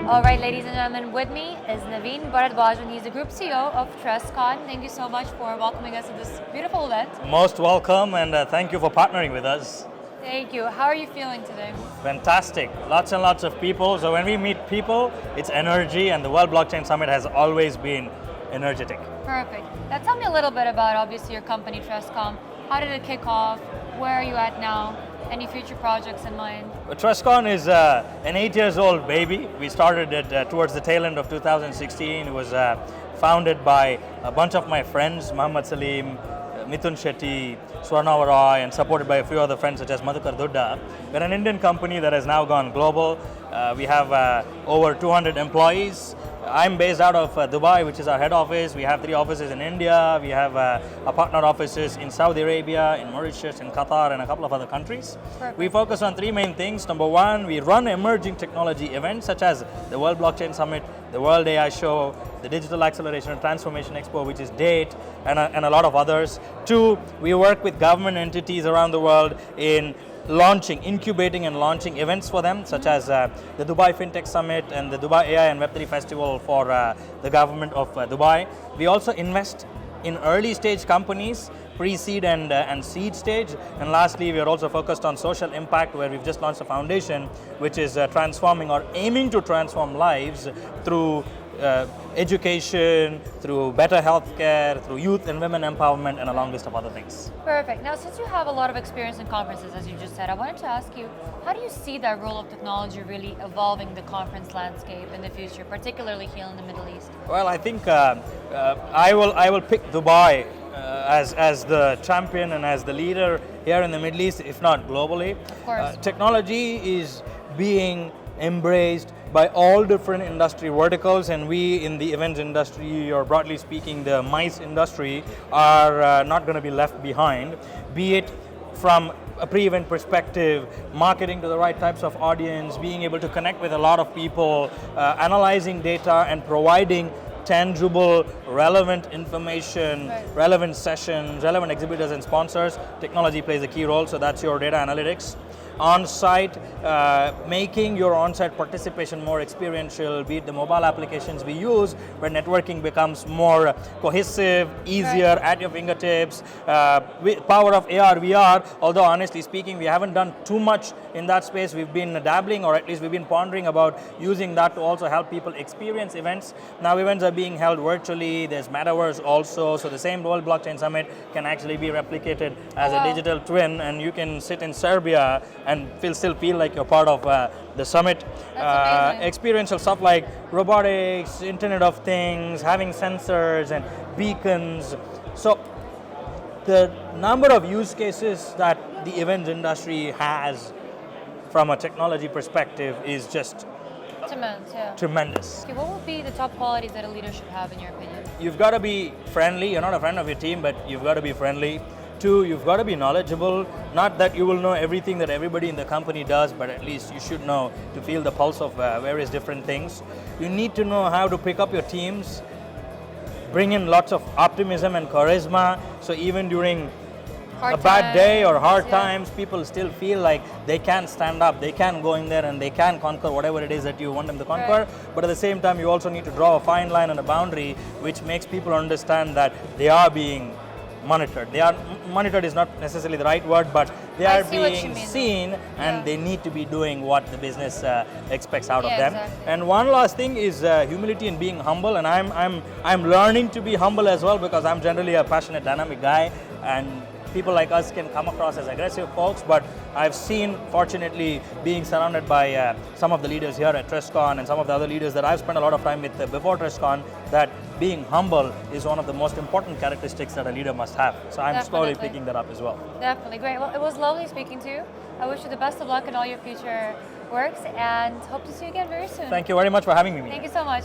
All right, ladies and gentlemen, with me is Naveen Bharadwaj, and he's the Group CEO of Trescon. Thank you so much for welcoming us to this beautiful event. Most welcome, and thank you for partnering with us. Thank you. How are you feeling today? Fantastic. Lots and lots of people. So when we meet people, it's energy, and the World Blockchain Summit has always been energetic. Perfect. Now tell me a little bit about, obviously, your company, Trescon. How did it kick off? Where are you at now? Any future projects in mind? Trescon is an 8 years old baby. We started it towards the tail end of 2016. It was founded by a bunch of my friends, Muhammad Salim, Mithun Shetty, Swarna Roy, and supported by a few other friends such as Madhukar Dudda. We're an Indian company that has now gone global. We have over 200 employees. I'm based out of Dubai, which is our head office. We have 3 offices in India. We have our partner offices in Saudi Arabia, in Mauritius, in Qatar, and a couple of other countries. Perfect. We focus on 3 main things. Number 1, we run emerging technology events such as the World Blockchain Summit, the World AI Show, the Digital Acceleration and Transformation Expo, which is DATE, and a lot of others. 2, we work with government entities around the world in incubating and launching events for them, such as the Dubai FinTech Summit and the Dubai AI and Web3 Festival for the government of Dubai. We also invest in early stage companies, pre-seed and seed stage. And lastly, we are also focused on social impact, where we've just launched a foundation which is transforming or aiming to transform lives through education, through better healthcare, through youth and women empowerment, and a long list of other things. Perfect. Now, since you have a lot of experience in conferences, as you just said, I wanted to ask you, how do you see that role of technology really evolving the conference landscape in the future, particularly here in the Middle East? Well, I think I will pick Dubai as the champion and as the leader here in the Middle East, if not globally. Of course. Technology is being embraced by all different industry verticals, and we in the events industry, or broadly speaking the MICE industry, are not going to be left behind, be it from a pre-event perspective, marketing to the right types of audience, being able to connect with a lot of people, analyzing data and providing tangible, relevant information, right, relevant sessions, relevant exhibitors and sponsors. Technology plays a key role, so that's your data analytics. On-site, making your on-site participation more experiential, be it the mobile applications we use, where networking becomes more cohesive, easier, at your fingertips, with power of AR, VR, although honestly speaking, we haven't done too much in that space. We've been dabbling, or at least we've been pondering about using that to also help people experience events. Now events are being held virtually, there's metaverse also, so the same World Blockchain Summit can actually be replicated as a digital twin, and you can sit in Serbia and still feel like you're part of the summit. Experiential stuff like robotics, Internet of Things, having sensors and beacons. So the number of use cases that the events industry has from a technology perspective is just tremendous. Okay, what would be the top qualities that a leader should have, in your opinion? You've got to be friendly. You're not a friend of your team, but you've got to be friendly. 2, you've got to be knowledgeable. Not that you will know everything that everybody in the company does, but at least you should know to feel the pulse of various different things. You need to know how to pick up your teams, bring in lots of optimism and charisma, so even during a bad day or hard times, people still feel like they can stand up, they can go in there and they can conquer whatever it is that you want them to conquer. Right. But at the same time, you also need to draw a fine line and a boundary which makes people understand that they are being monitored. Monitored is not necessarily the right word, but they are being seen, and they need to be doing what the business expects out of them. Exactly. And one last thing is humility and being humble. And I'm learning to be humble as well, because I'm generally a passionate, dynamic guy, and people like us can come across as aggressive folks, but I've seen, fortunately, being surrounded by some of the leaders here at Trescon and some of the other leaders that I've spent a lot of time with before Trescon, that being humble is one of the most important characteristics that a leader must have. So I'm slowly picking that up as well. Definitely, great. Well, it was lovely speaking to you. I wish you the best of luck in all your future works, and hope to see you again very soon. Thank you very much for having me. Thank you so much.